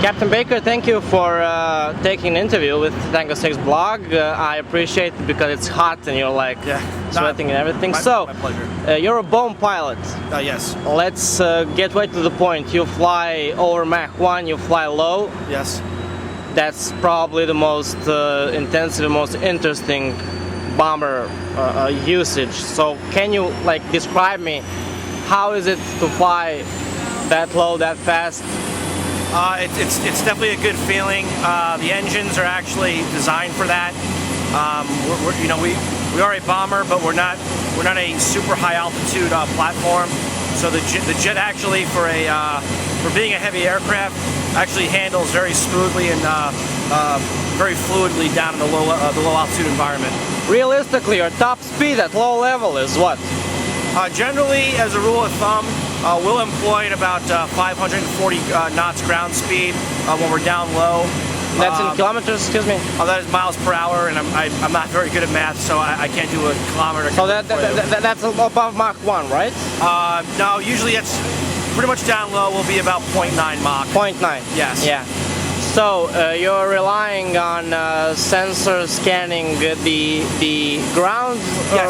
Captain Baker, thank you for taking an interview with Tango 6 blog. I appreciate it because it's hot and you're like sweating and everything. My pleasure. You're a bomb pilot. Yes. Let's get right to the point. You fly over Mach 1, you fly low. Yes. That's probably the most intensive, most interesting bomber usage. So can you describe me how is it to fly that low, that fast? It's definitely a good feeling. The engines are actually designed for that. We are a bomber, but we're not a super high altitude platform. So the jet actually for being a heavy aircraft actually handles very smoothly and very fluidly down in the low altitude environment. Realistically, your top speed at low level is what? Generally, as a rule of thumb, we'll employ at about 540 knots ground speed when we're down low. That's in kilometers, excuse me? That is miles per hour, and I'm not very good at math, so I can't do a kilometer. So that's above Mach 1, right? No, usually it's pretty much down low will be about 0.9 Mach. 0.9? Yes. Yeah. So you're relying on sensors scanning the ground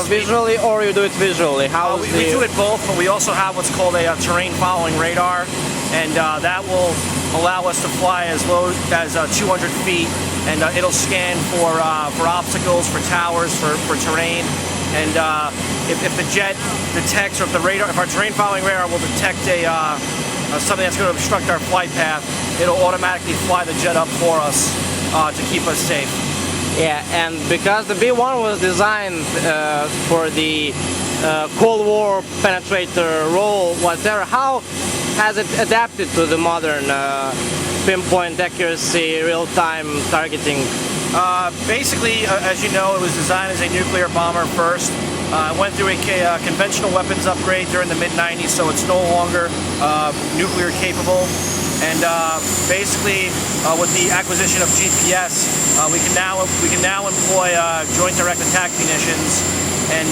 visually, or you do it visually? We do it both, but we also have what's called a terrain following radar, and that will allow us to fly as low as 200 feet, and it'll scan for obstacles, for towers, for terrain. And if the jet detects, or if our terrain following radar will detect something that's going to obstruct our flight path, it'll automatically fly the jet up for us to keep us safe. Yeah, and because the B-1 was designed for the Cold War penetrator role, whatever, how has it adapted to the modern pinpoint accuracy, real-time targeting? Basically, as you know, it was designed as a nuclear bomber first. It went through a conventional weapons upgrade during the mid-90s, so it's no longer nuclear capable. And basically, with the acquisition of GPS, we can now employ joint direct attack munitions, and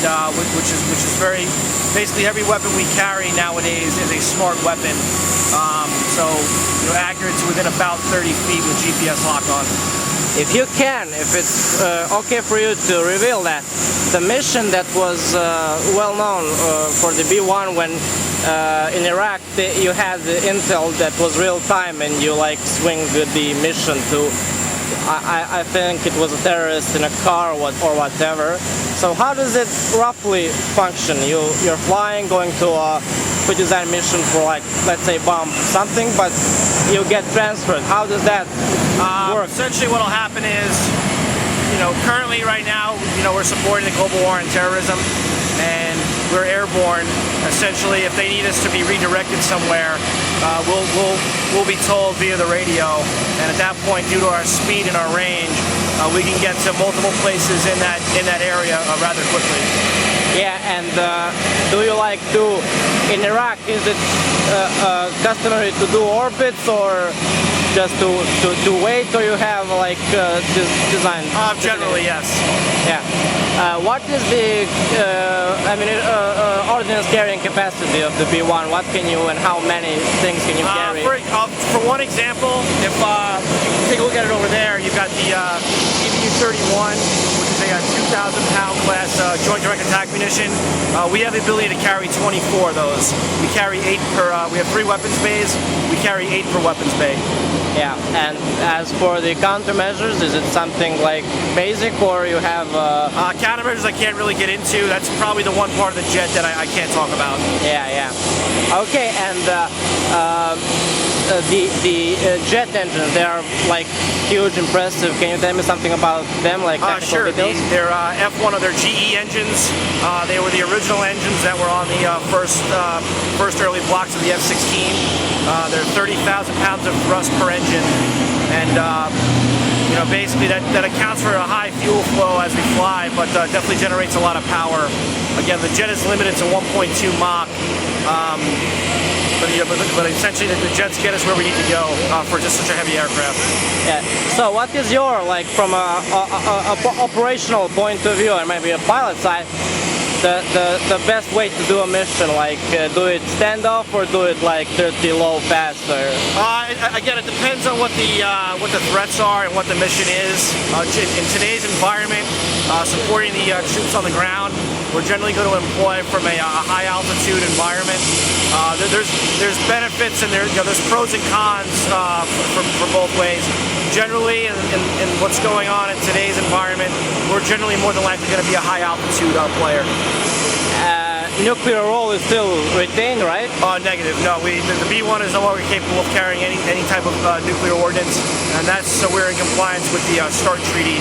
which is very basically every weapon we carry nowadays is a smart weapon. So accuracy within about 30 feet with GPS lock on. If you can, if it's okay for you to reveal that, the mission that was well known for the B-1 when in Iraq you had the intel that was real time and you swing the mission to, I think it was a terrorist in a car or whatever. So how does it roughly function? You're flying, going to a pre-designed mission for let's say bomb something, but you get transferred. How does that work? Essentially what will happen is, currently right now, we're supporting the global war on terrorism, and we're airborne. Essentially, if they need us to be redirected somewhere, we'll be told via the radio, and at that point, due to our speed and our range, we can get to multiple places in that area rather quickly. Yeah, and do you in Iraq, is it customary to do orbits or just to wait, or you have this design? Generally, yes. Yeah. What is the ordnance carrying capacity of the B-1? What can you and how many things can you carry? For one example, if you take a look at it over there, you've got the EBU-31, which is a 2,000-pound class joint direct attack munition. We have the ability to carry 24 of those. We carry 8 per. We have 3 weapons bays. We carry 8 per weapons bay. Yeah, and as for the countermeasures, is it something basic, or you have countermeasures I can't really get into? That's probably the one part of the jet that I can't talk about. Yeah. Okay, and the jet engines, they are huge, impressive. Can you tell me something about them, sure. details? They're F1 of their GE engines. They were the original engines that were on the first early blocks of the F-16. They're 30,000 pounds of thrust per engine, and basically that accounts for a high fuel flow as we fly, but definitely generates a lot of power. Again, the jet is limited to 1.2 Mach. but essentially the jets get us where we need to go for just such a heavy aircraft. Yeah. So what is your, like, from a operational point of view, and maybe a pilot side, the best way to do a mission? Like, do it standoff or do it like 30 low fast? Or again, it depends on what the threats are and what the mission is. In today's environment, supporting the troops on the ground, we're generally going to employ from a high altitude environment. There's benefits and there's pros and cons for both ways. Generally, in what's going on in today's environment, we're generally more than likely going to be a high altitude player. Nuclear role is still retained, right? Negative. No, the B-1 is no longer capable of carrying any type of nuclear ordnance, and so we're in compliance with the START treaty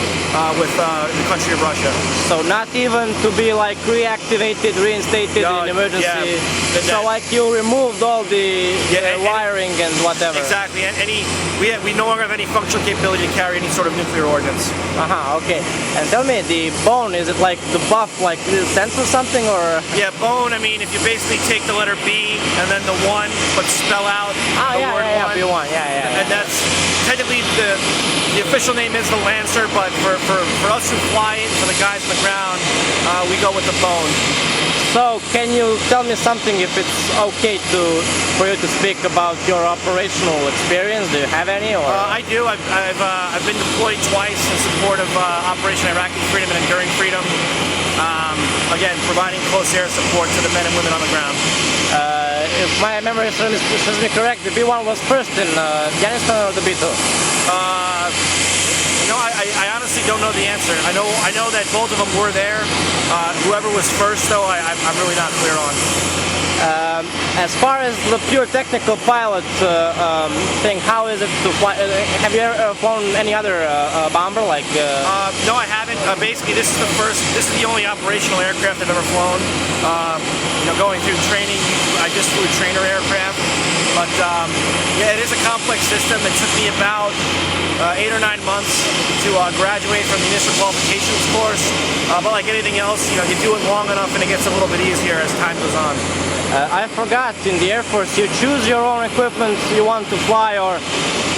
with the country of Russia. So not even to be like reactivated, reinstated in emergency. Yeah, so like you removed all the wiring and whatever. Exactly. And we no longer have any functional capability to carry any sort of nuclear ordnance. Okay. And tell me, the bone, is it like the buff, like the sense or something, or? Yeah, bone. I mean, if you basically take the letter B and then the 1, but spell out the word 1. B1. Yeah. And that's technically the official name is the Lancer, but for us who fly it, for the guys on the ground, we go with the bone. So, can you tell me something, if it's okay for you to speak about your operational experience? Do you have any? Or? I do. I've been deployed twice in support of Operation Iraqi Freedom and Enduring Freedom. Again, providing close air support to the men and women on the ground. If my memory serves me correct, the B-1 was first in Afghanistan, or the B-2? I honestly don't know the answer. I know that both of them were there. Whoever was first, though, I'm really not clear on. As far as the pure technical pilot thing, how is it to fly? Have you ever flown any other bomber? Like? No, I haven't. Basically, this is the only operational aircraft I've ever flown. Going through training, I just flew trainer aircraft. But yeah, it is a complex system. It took me about 8 or 9 months to graduate from the initial qualifications course. But like anything else, you do it long enough and it gets a little bit easier as time goes on. I forgot, in the Air Force, you choose your own equipment you want to fly, or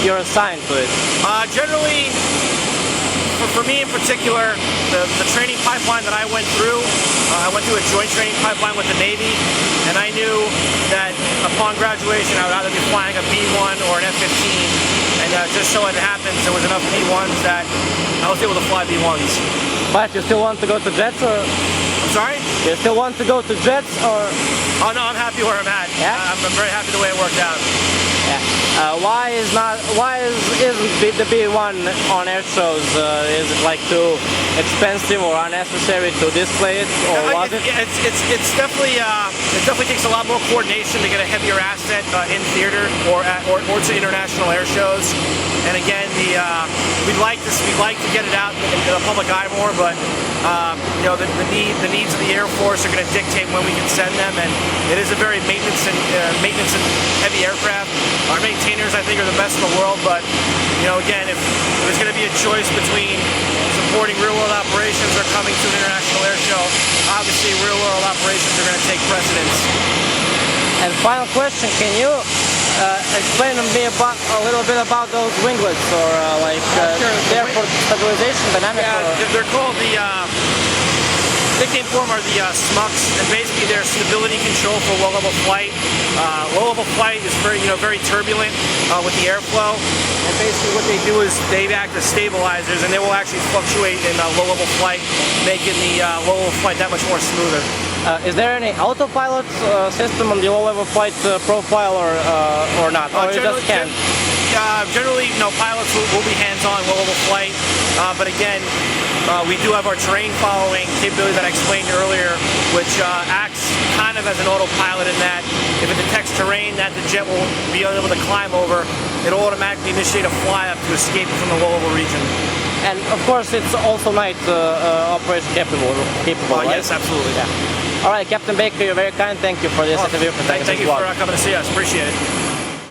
you're assigned to it? Generally, for me in particular, the training pipeline that I went through a joint training pipeline with the Navy, and I knew that upon graduation I would either be flying a B-1 or an F-15, and just so it happens there was enough B-1s that I was able to fly B-1s. But you still want to go to jets, or? I'm sorry? You still want to go to jets, or? Oh no, I'm happy where I'm at. Yeah? I'm very happy the way it worked out. Yeah. Why isn't the B-1 on air shows? Is it like too expensive or unnecessary to display it, or was it? It's definitely it definitely takes a lot more coordination to get a heavier asset in theater or to international air shows. And again, we'd like to get it out in the public eye more, but the needs of the Air Force are going to dictate when we can send them, and it is a very maintenance and heavy aircraft. Our maintainers, I think, are the best in the world, but again, if there's going to be a choice between supporting real-world operations or coming to an international air show, obviously real-world operations are going to take precedence. And final question, can you explain to me a little bit about those winglets, or there for stabilization, dynamic? Yeah, they're called the nickname for them are the SMUCs, and basically they're stability control for low-level flight. Low-level flight is very turbulent with the airflow, and basically what they do is they act as stabilizers, and they will actually fluctuate in low-level flight, making the low-level flight that much more smoother. Is there any autopilot system on the low-level flight profile, or not? Or you just can't? Generally, pilots will be hands-on low-level flight, but again, we do have our terrain following capability that I explained earlier, which acts kind of as an autopilot in that if it detects terrain that the jet will be able to climb over, it'll automatically initiate a fly-up to escape from the low-level region. And of course, it's also night operation capable, right? Yes, absolutely. Yeah. All right, Captain Baker, you're very kind. Thank you for this interview. Thank you for coming to see us. Appreciate it.